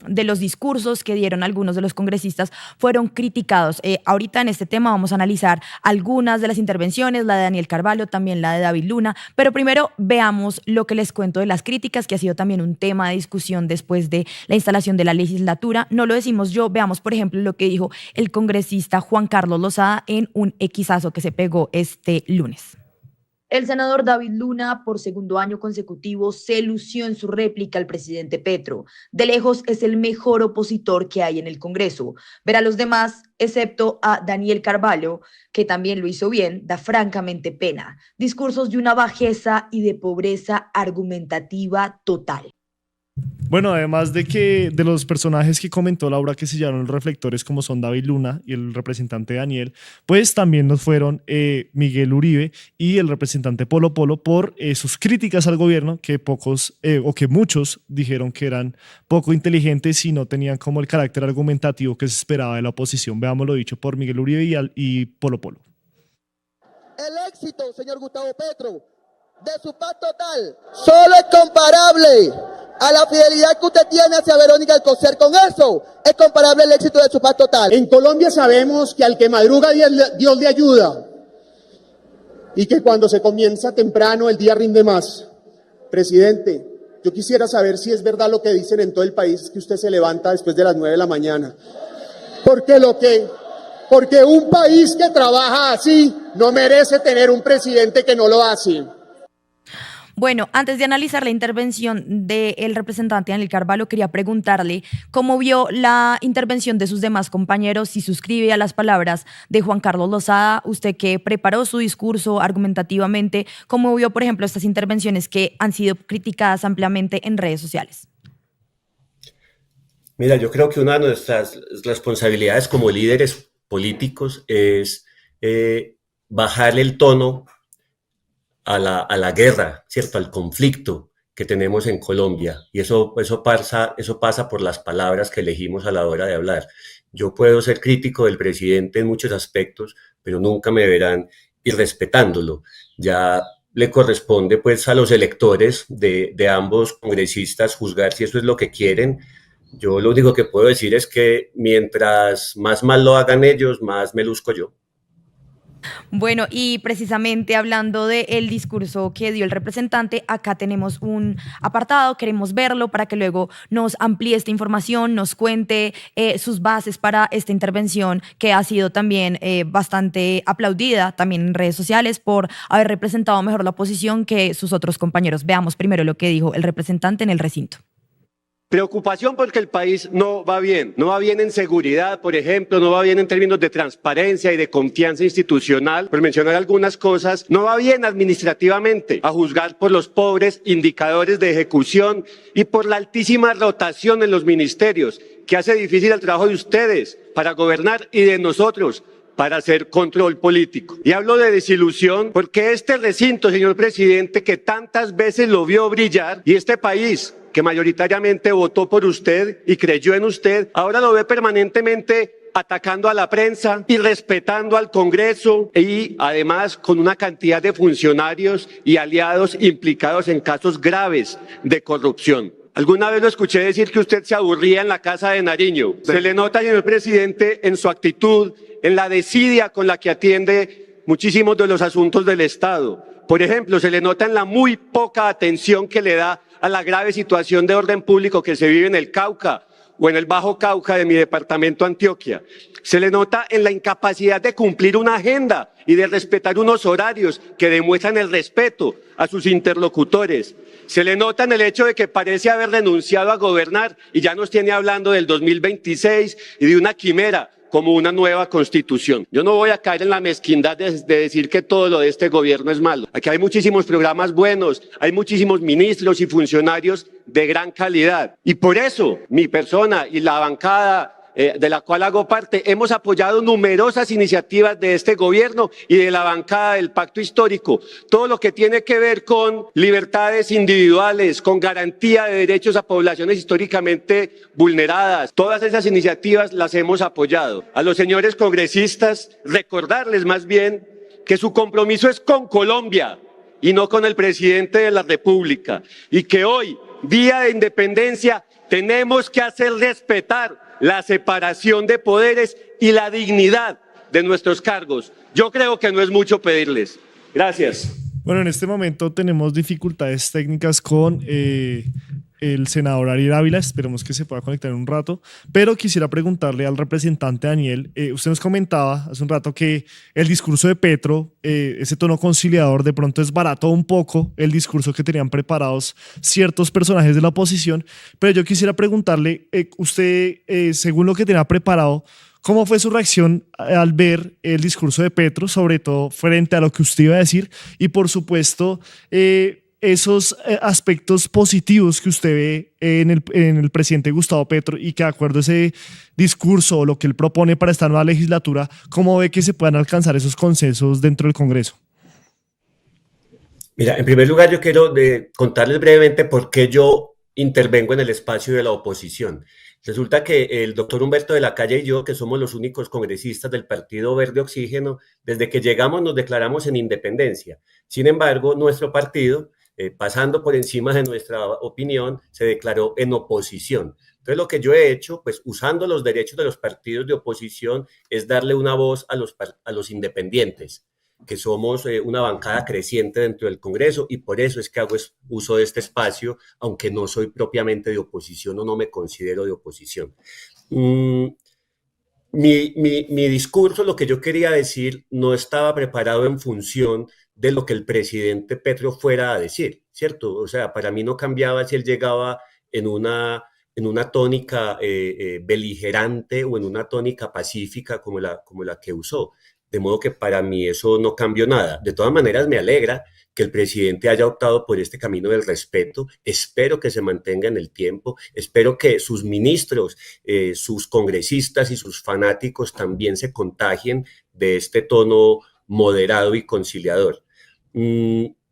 de los discursos que dieron algunos de los congresistas fueron criticados. Ahorita en este tema vamos a analizar algunas de las intervenciones, la de Daniel Carvalho, también la de David Luna, pero primero veamos lo que les cuento de las críticas, que ha sido también un tema de discusión después de la instalación de la legislatura. No lo decimos yo, veamos por ejemplo lo que dijo el congresista Juan Carlos Lozada en un equisazo que se pegó este lunes. El senador David Luna, por segundo año consecutivo, se lució en su réplica al presidente Petro. De lejos es el mejor opositor que hay en el Congreso. Ver a los demás, excepto a Daniel Carvalho, que también lo hizo bien, da francamente pena. Discursos de una bajeza y de pobreza argumentativa total. Bueno, además de los personajes que comentó Laura que se llevaron los reflectores, como son David Luna y el representante Daniel, pues también nos fueron Miguel Uribe y el representante Polo Polo por sus críticas al gobierno, que muchos dijeron que eran poco inteligentes y no tenían como el carácter argumentativo que se esperaba de la oposición. Veamos lo dicho por Miguel Uribe y Polo Polo. El éxito, señor Gustavo Petro, de su paz total, solo es comparable a la fidelidad que usted tiene hacia Verónica Alcocer. Con eso es comparable el éxito de su paz total. En Colombia sabemos que al que madruga Dios le ayuda y que cuando se comienza temprano el día rinde más. Presidente, yo quisiera saber si es verdad lo que dicen en todo el país, que usted se levanta después de las 9 de la mañana. Porque un país que trabaja así no merece tener un presidente que no lo hace. Bueno, antes de analizar la intervención del representante Daniel Carvalho, quería preguntarle cómo vio la intervención de sus demás compañeros, si suscribe a las palabras de Juan Carlos Lozada, usted que preparó su discurso argumentativamente, cómo vio, por ejemplo, estas intervenciones que han sido criticadas ampliamente en redes sociales. Mira, yo creo que una de nuestras responsabilidades como líderes políticos es bajarle el tono a la guerra, ¿cierto? Al conflicto que tenemos en Colombia. Y eso pasa por las palabras que elegimos a la hora de hablar. Yo puedo ser crítico del presidente en muchos aspectos, pero nunca me verán irrespetándolo. Ya le corresponde pues a los electores de ambos congresistas juzgar si eso es lo que quieren. Yo lo único que puedo decir es que mientras más mal lo hagan ellos, más me luzco yo. Bueno, y precisamente hablando del discurso que dio el representante, acá tenemos un apartado, queremos verlo para que luego nos amplíe esta información, nos cuente sus bases para esta intervención que ha sido también bastante aplaudida también en redes sociales por haber representado mejor la oposición que sus otros compañeros. Veamos primero lo que dijo el representante en el recinto. Preocupación porque el país no va bien en seguridad, por ejemplo, no va bien en términos de transparencia y de confianza institucional, por mencionar algunas cosas, no va bien administrativamente, a juzgar por los pobres indicadores de ejecución y por la altísima rotación en los ministerios, que hace difícil el trabajo de ustedes para gobernar y de nosotros para hacer control político. Y hablo de desilusión porque este recinto, señor presidente, que tantas veces lo vio brillar, y este país que mayoritariamente votó por usted y creyó en usted, ahora lo ve permanentemente atacando a la prensa y respetando al Congreso y además con una cantidad de funcionarios y aliados implicados en casos graves de corrupción. Alguna vez lo escuché decir que usted se aburría en la Casa de Nariño. Se le nota, señor presidente, en su actitud, en la desidia con la que atiende muchísimos de los asuntos del Estado. Por ejemplo, se le nota en la muy poca atención que le da a la grave situación de orden público que se vive en el Cauca o en el Bajo Cauca de mi departamento Antioquia. Se le nota en la incapacidad de cumplir una agenda y de respetar unos horarios que demuestran el respeto a sus interlocutores. Se le nota en el hecho de que parece haber renunciado a gobernar y ya nos tiene hablando del 2026 y de una quimera como una nueva constitución. Yo no voy a caer en la mezquindad de decir que todo lo de este gobierno es malo. Aquí hay muchísimos programas buenos, hay muchísimos ministros y funcionarios de gran calidad. Y por eso mi persona y la bancada de la cual hago parte, hemos apoyado numerosas iniciativas de este gobierno y de la bancada del Pacto Histórico. Todo lo que tiene que ver con libertades individuales, con garantía de derechos a poblaciones históricamente vulneradas. Todas esas iniciativas las hemos apoyado. A los señores congresistas, recordarles más bien que su compromiso es con Colombia y no con el presidente de la República. Y que hoy, Día de Independencia, Tenemos que hacer respetar la separación de poderes y la dignidad de nuestros cargos. Yo creo que no es mucho pedirles. Gracias. Bueno, en este momento tenemos dificultades técnicas con el senador Ariel Ávila. Esperemos que se pueda conectar en un rato. Pero quisiera preguntarle al representante Daniel. Usted nos comentaba hace un rato que el discurso de Petro, ese tono conciliador, de pronto desbarató un poco el discurso que tenían preparados ciertos personajes de la oposición. Pero yo quisiera preguntarle, usted, según lo que tenía preparado, ¿cómo fue su reacción al ver el discurso de Petro, sobre todo frente a lo que usted iba a decir? Y por supuesto, esos aspectos positivos que usted ve en el presidente Gustavo Petro y que de acuerdo a ese discurso o lo que él propone para esta nueva legislatura, ¿cómo ve que se puedan alcanzar esos consensos dentro del Congreso? Mira, en primer lugar yo quiero contarles brevemente por qué yo intervengo en el espacio de la oposición. Resulta que el doctor Humberto de la Calle y yo, que somos los únicos congresistas del Partido Verde Oxígeno, desde que llegamos nos declaramos en independencia. Sin embargo, nuestro partido, pasando por encima de nuestra opinión, se declaró en oposición. Entonces, lo que yo he hecho, pues usando los derechos de los partidos de oposición, es darle una voz a los independientes, que somos una bancada creciente dentro del Congreso, y por eso es que hago uso de este espacio, aunque no soy propiamente de oposición o no me considero de oposición. Mi discurso, lo que yo quería decir, no estaba preparado en función de lo que el presidente Petro fuera a decir, ¿cierto? O sea, para mí no cambiaba si él llegaba en una tónica beligerante o en una tónica pacífica como la que usó. De modo que para mí eso no cambió nada. De todas maneras, me alegra que el presidente haya optado por este camino del respeto. Espero que se mantenga en el tiempo. Espero que sus ministros, sus congresistas y sus fanáticos también se contagien de este tono moderado y conciliador.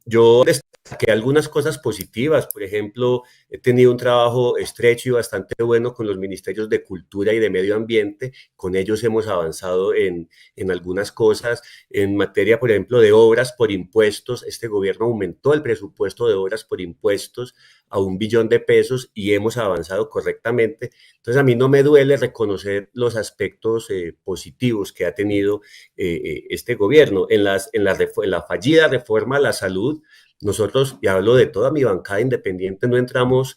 Yo destaqué algunas cosas positivas. Por ejemplo, he tenido un trabajo estrecho y bastante bueno con los ministerios de Cultura y de Medio Ambiente. Con ellos hemos avanzado en algunas cosas. En materia, por ejemplo, de obras por impuestos, este gobierno aumentó el presupuesto de obras por impuestos a 1 billón de pesos y hemos avanzado correctamente. Entonces, a mí no me duele reconocer los aspectos positivos que ha tenido este gobierno. En la fallida reforma a la salud, nosotros, y hablo de toda mi bancada independiente, no entramos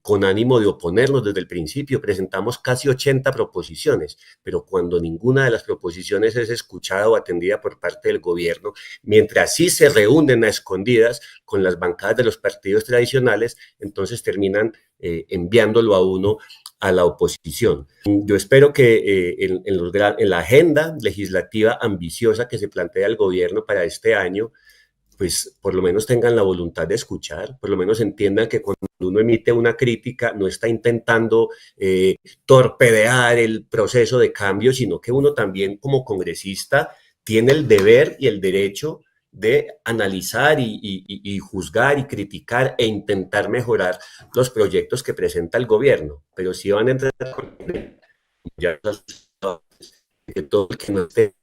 con ánimo de oponernos desde el principio. Presentamos casi 80 proposiciones, pero cuando ninguna de las proposiciones es escuchada o atendida por parte del gobierno, mientras sí se reúnen a escondidas con las bancadas de los partidos tradicionales, entonces terminan enviándolo a uno a la oposición. Yo espero que en la agenda legislativa ambiciosa que se plantea el gobierno para este año, pues por lo menos tengan la voluntad de escuchar, por lo menos entiendan que cuando uno emite una crítica no está intentando torpedear el proceso de cambio, sino que uno también como congresista tiene el deber y el derecho de analizar y juzgar y criticar e intentar mejorar los proyectos que presenta el gobierno. Pero si van a entrar con que todo el que no esté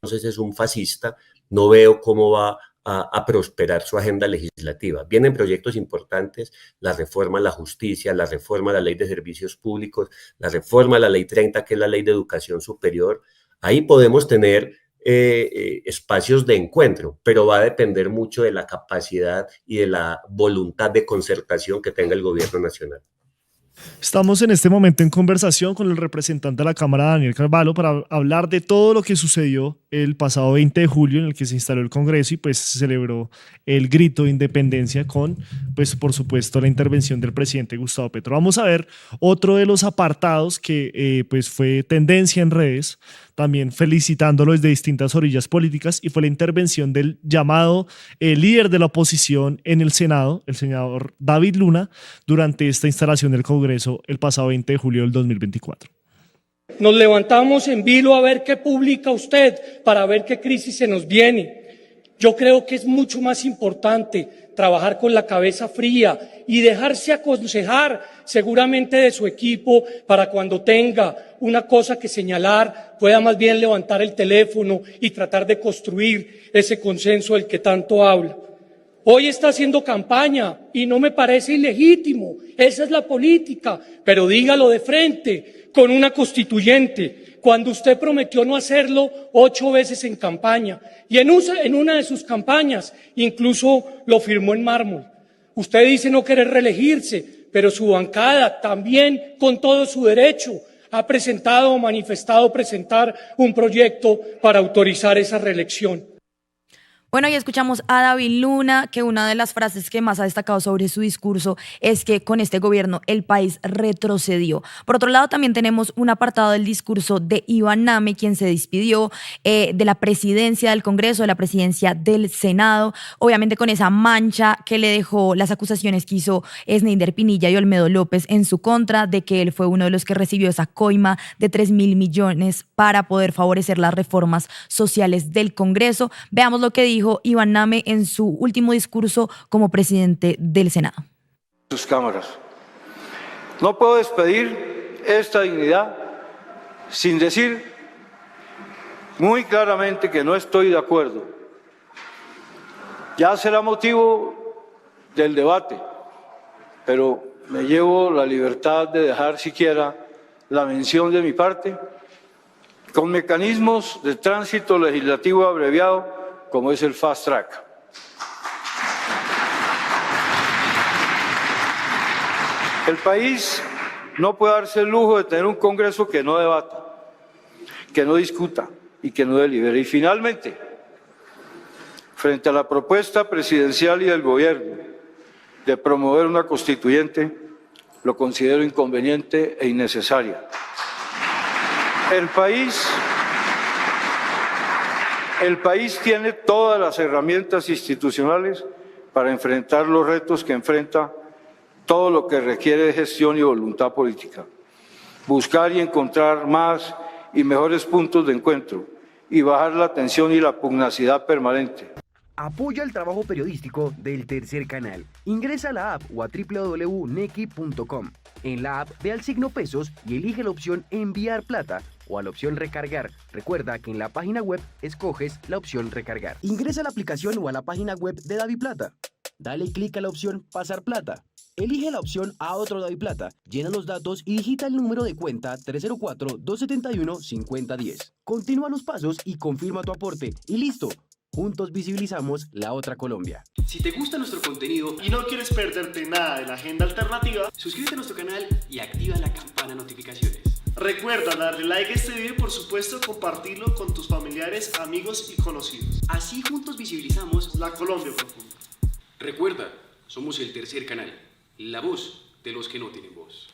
entonces es un fascista, no veo cómo va a prosperar su agenda legislativa. Vienen proyectos importantes, la reforma a la justicia, la reforma a la ley de servicios públicos, la reforma a la ley 30, que es la ley de educación superior. Ahí podemos tener espacios de encuentro, pero va a depender mucho de la capacidad y de la voluntad de concertación que tenga el gobierno nacional. Estamos en este momento en conversación con el representante de la Cámara, Daniel Carvalho, para hablar de todo lo que sucedió el pasado 20 de julio en el que se instaló el Congreso y pues se celebró el grito de independencia con, pues por supuesto, la intervención del presidente Gustavo Petro. Vamos a ver otro de los apartados que pues fue tendencia en redes, también felicitándolo desde distintas orillas políticas, y fue la intervención del llamado líder de la oposición en el Senado, el senador David Luna, durante esta instalación del Congreso el pasado 20 de julio del 2024. Nos levantamos en vilo a ver qué publica usted para ver qué crisis se nos viene. Yo creo que es mucho más importante trabajar con la cabeza fría y dejarse aconsejar seguramente de su equipo para cuando tenga una cosa que señalar pueda más bien levantar el teléfono y tratar de construir ese consenso del que tanto habla. Hoy está haciendo campaña y no me parece ilegítimo. Esa es la política, pero dígalo de frente, con una constituyente, cuando usted prometió no hacerlo 8 veces en campaña. Y en una de sus campañas incluso lo firmó en mármol. Usted dice no querer reelegirse, pero su bancada también, con todo su derecho, ha presentado o manifestado presentar un proyecto para autorizar esa reelección. Bueno, y escuchamos a David Luna, que una de las frases que más ha destacado sobre su discurso es que con este gobierno el país retrocedió. Por otro lado, también tenemos un apartado del discurso de Iván Name, quien se despidió de la presidencia del Congreso, de la presidencia del Senado, obviamente con esa mancha que le dejó las acusaciones que hizo Sneider Pinilla y Olmedo López en su contra, de que él fue uno de los que recibió esa coima de 3.000 millones para poder favorecer las reformas sociales del Congreso. Veamos lo que dijo Iván Name en su último discurso como presidente del Senado. Sus cámaras. No puedo despedir esta dignidad sin decir muy claramente que no estoy de acuerdo. Ya será motivo del debate, pero me llevo la libertad de dejar siquiera la mención de mi parte con mecanismos de tránsito legislativo abreviado como es el fast track. El país no puede darse el lujo de tener un Congreso que no debata, que no discuta y que no delibere. Y finalmente, frente a la propuesta presidencial y del gobierno de promover una constituyente, lo considero inconveniente e innecesaria. El país tiene todas las herramientas institucionales para enfrentar los retos que enfrenta, todo lo que requiere de gestión y voluntad política. Buscar y encontrar más y mejores puntos de encuentro y bajar la tensión y la pugnacidad permanente. Apoya el trabajo periodístico del Tercer Canal. Ingresa a la app o a www.nequi.com. En la app ve al signo pesos y elige la opción enviar plata o a la opción recargar. Recuerda que en la página web escoges la opción recargar. Ingresa a la aplicación o a la página web de DaviPlata. Dale clic a la opción pasar plata. Elige la opción a otro DaviPlata, llena los datos y digita el número de cuenta 304-271-5010. Continúa los pasos y confirma tu aporte y listo. Juntos visibilizamos la otra Colombia. Si te gusta nuestro contenido y no quieres perderte nada de la agenda alternativa, suscríbete a nuestro canal y activa la campana de notificaciones. Recuerda darle like a este video y por supuesto compartirlo con tus familiares, amigos y conocidos. Así juntos visibilizamos la Colombia profunda. Recuerda, somos el Tercer Canal, la voz de los que no tienen voz.